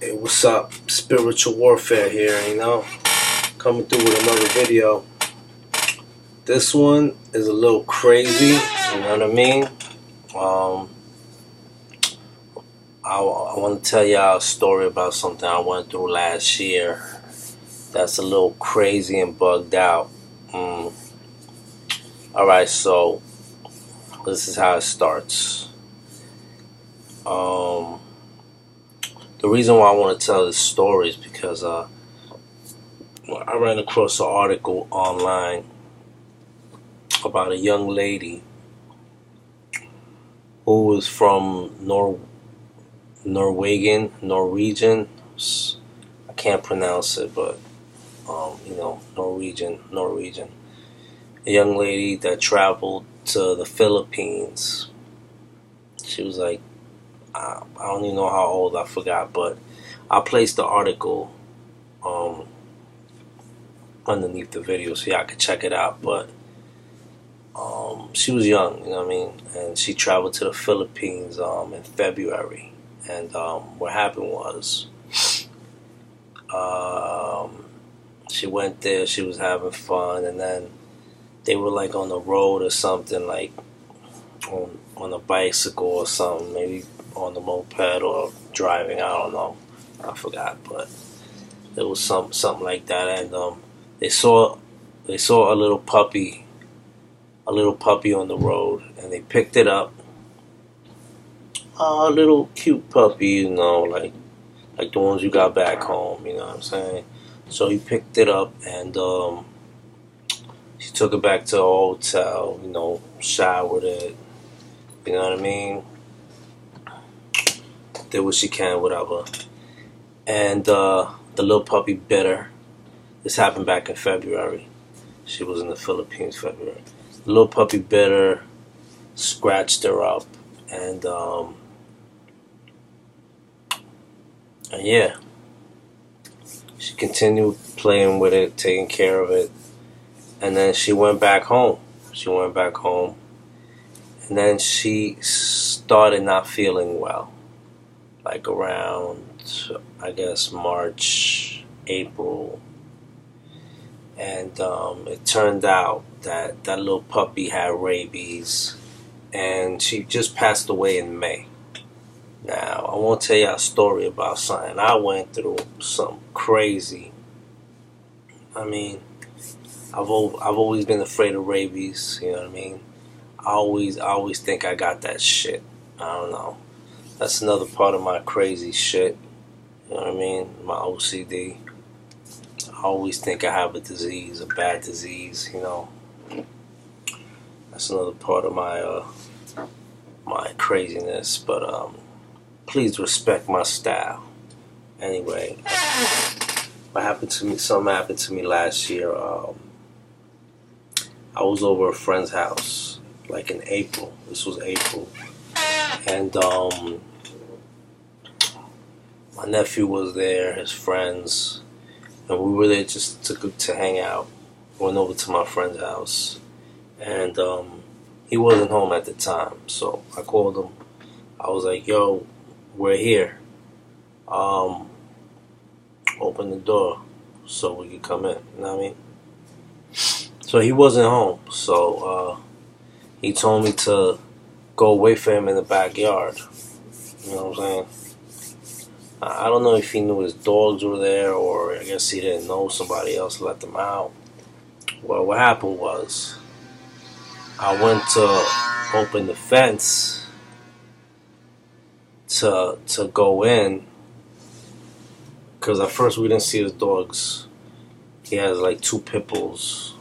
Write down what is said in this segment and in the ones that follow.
Hey, what's up? Spiritual warfare here, coming through with another video. This one is a little crazy, you know what I mean? I want to tell y'all a story about something I went through last year that's a little crazy and bugged out. Alright, so this is how it starts. The reason why I want to tell this story is because I ran across an article online about a young lady who was from Norwegian. I can't pronounce it, but Norwegian. A young lady that traveled to the Philippines. She was like, I don't even know how old, I forgot, but I'll place the article underneath the video so y'all can check it out. But she was young, you know what I mean, and she traveled to the Philippines in February. And what happened was, she went there, she was having fun, and then they were like on the road or something, like on a bicycle or something, maybe on the moped or driving, I don't know, I forgot, but it was something like that. And they saw a little puppy on the road, and they picked it up. A little cute puppy, like the ones you got back home, you know what I'm saying? So he picked it up, and she took it back to the hotel, showered it, you know what I mean? Did what she can, whatever. And the little puppy bit her. This happened back in February. She was in the Philippines February. The little puppy bit her, scratched her up, and yeah, she continued playing with it, taking care of it, and then she went back home. And then she started not feeling well, like around, I guess, March, April. And it turned out that that little puppy had rabies, and she just passed away in May. Now, I want to tell you a story about something I went through, something crazy. I mean, I've always been afraid of rabies, you know what I mean? I always think I got that shit. I don't know. That's another part of my crazy shit, you know what I mean? My OCD. I always think I have a disease, a bad disease, That's another part of my craziness, but please respect my style. Anyway, something happened to me last year. I was over a friend's house, like in April. This was April. And my nephew was there, his friends, and we were there just to hang out. Went over to my friend's house, and he wasn't home at the time, so I called him. I was like, yo, we're here. Open the door so we could come in, you know what I mean? So he wasn't home, so he told me to go wait for him in the backyard. You know what I'm saying? I don't know if he knew his dogs were there, or I guess he didn't know, somebody else let them out. Well, what happened was, I went to open the fence to go in, because at first we didn't see his dogs. He has like 2 pit bulls.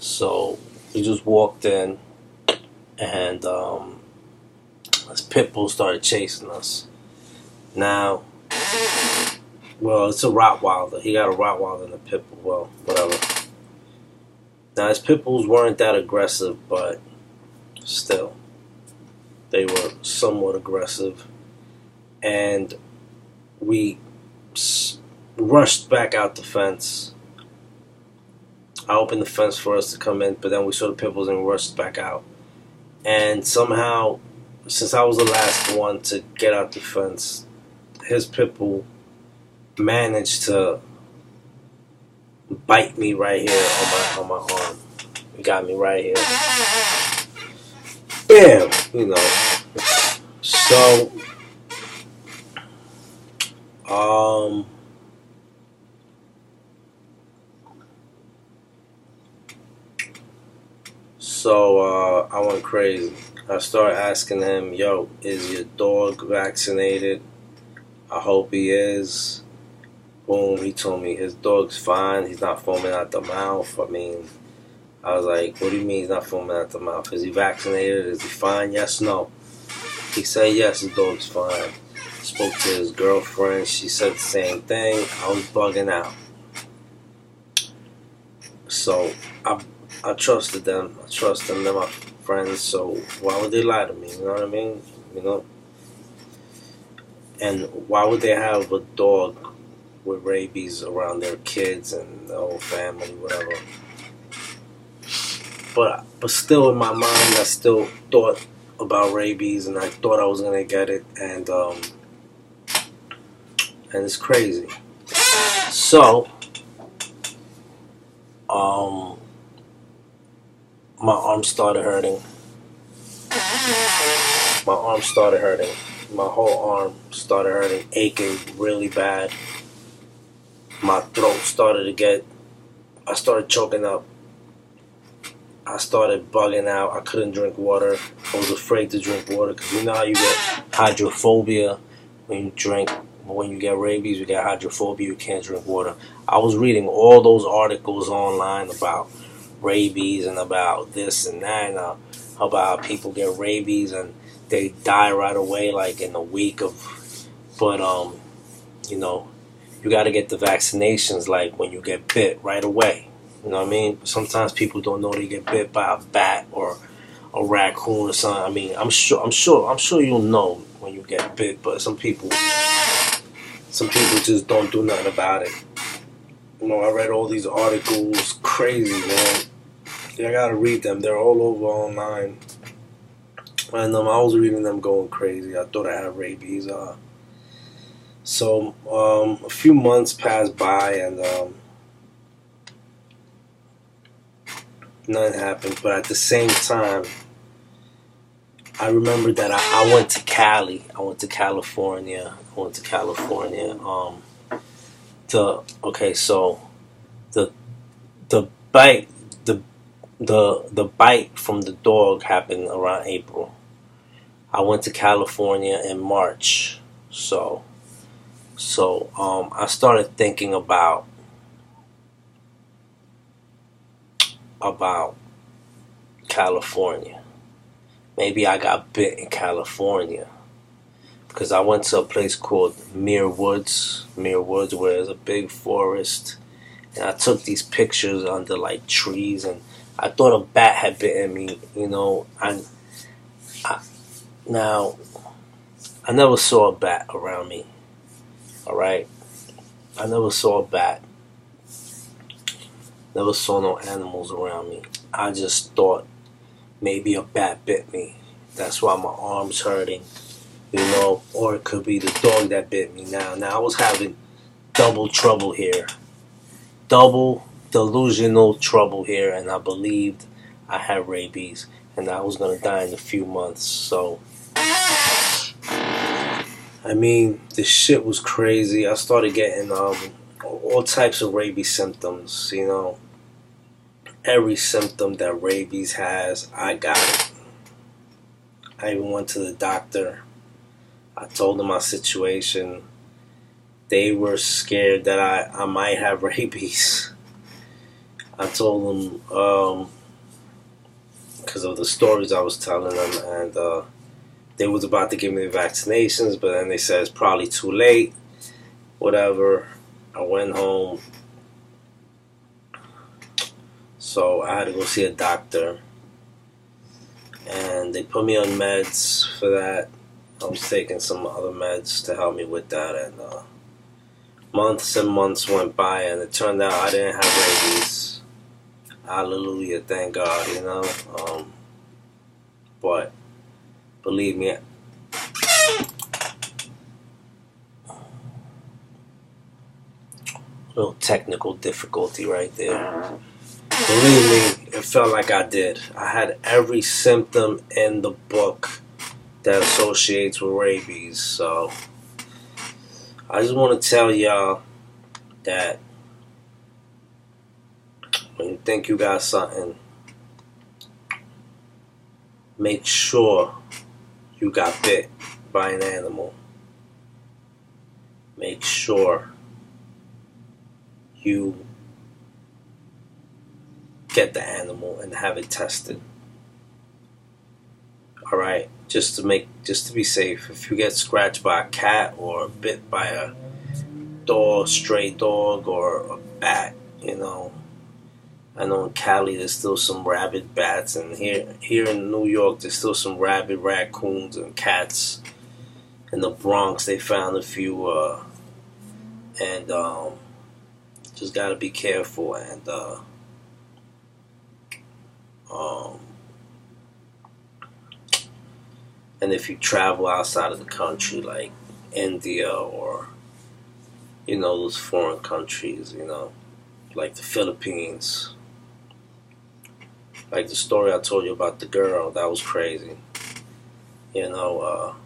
So we just walked in, and this pit bull started chasing us. Now, well, it's a Rottweiler. He got a Rottweiler and a pit bull. Well, whatever. Now, his pit bulls weren't that aggressive, but still, they were somewhat aggressive. And we rushed back out the fence. I opened the fence for us to come in, but then we saw the pit bulls and we rushed back out. And somehow, since I was the last one to get out the fence, his pit bull managed to bite me right here on my arm. He got me right here. Bam! You know. So, um, I went crazy. I started asking him, "Yo, is your dog vaccinated?" I hope he is. Boom, he told me his dog's fine. He's not foaming at the mouth. I mean, I was like, what do you mean he's not foaming at the mouth? Is he vaccinated? Is he fine? Yes, no. He said yes, his dog's fine. Spoke to his girlfriend. She said the same thing. I was bugging out. So I trusted them. I trust them. They're my friends. So why would they lie to me? You know what I mean? You know? And why would they have a dog with rabies around their kids and the whole family, whatever? But still in my mind, I still thought about rabies, and I thought I was gonna get it, and it's crazy. So, my arm started hurting. My arm started hurting. My whole arm started hurting, aching really bad. My throat started to get, I started choking up. I started bugging out. I couldn't drink water. I was afraid to drink water because you know how you get hydrophobia when you drink. When you get rabies, you get hydrophobia. You can't drink water. I was reading all those articles online about rabies and about this and that, and about people get rabies and they die right away, like in a week of. But you know, you got to get the vaccinations, like when you get bit right away. You know what I mean? Sometimes people don't know they get bit by a bat or a raccoon or something. I mean, I'm sure you'll know when you get bit, but some people just don't do nothing about it. You know, I read all these articles, crazy, man. I gotta read them. They're all over online, and I was reading them, going crazy. I thought I had rabies. So a few months passed by, and nothing happened. But at the same time, I remember that I went to Cali. I went to California. So the bite the bite from the dog happened around April. I went to California in March. So I started thinking about California. Maybe I got bit in California because I went to a place called Muir Woods, where there's a big forest, and I took these pictures under like trees, and I thought a bat had bitten me. You know, now I never saw a bat around me. All right, I never saw a bat. Never saw no animals around me. I just thought maybe a bat bit me. That's why my arm's hurting, you know, or it could be the dog that bit me. Now I was having double trouble here. Double delusional trouble here, and I believed I had rabies and I was going to die in a few months. So, I mean, this shit was crazy. I started getting all types of rabies symptoms, you know. Every symptom that rabies has, I got it. I even went to the doctor. I told them my situation. They were scared that I might have rabies. I told them because of the stories I was telling them, and they was about to give me the vaccinations, but then they said it's probably too late. Whatever. I went home. So I had to go see a doctor, and they put me on meds for that. I was taking some other meds to help me with that, and months and months went by, and it turned out I didn't have rabies. Hallelujah, thank God, you know. But believe me, Little technical difficulty right there. Believe me, it felt like I did. I had every symptom in the book that associates with rabies. So I just want to tell y'all that when you think you got something, make sure you got bit by an animal. Make sure you get the animal and have it tested. All right, just to be safe. If you get scratched by a cat or bit by a dog, stray dog, or a bat, I know in Cali there's still some rabid bats, and here in New York there's still some rabid raccoons and cats. In the Bronx they found a few, and just gotta be careful. And if you travel outside of the country, like India or those foreign countries, like the Philippines, like the story I told you about the girl, that was crazy. You know,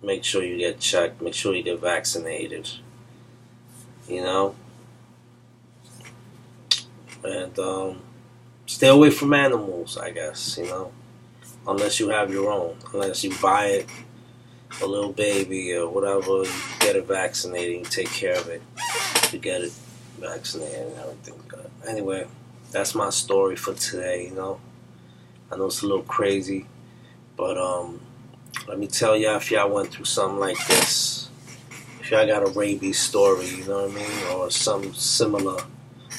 make sure you get checked, make sure you get vaccinated. You know, and stay away from animals, I guess. Unless you have your own, unless you buy it, a little baby or whatever, you get it vaccinated, you take care of it, you get it vaccinated and everything. Anyway, that's my story for today. I know it's a little crazy, but let me tell y'all, if y'all went through something like this, if y'all got a rabies story, you know what I mean, or something similar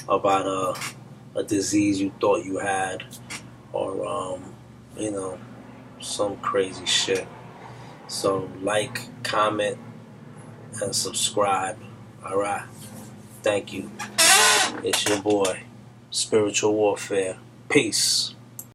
about a disease you thought you had, or some crazy shit. So like, comment, and subscribe. Alright? Thank you. It's your boy, Spiritual Warfare. Peace.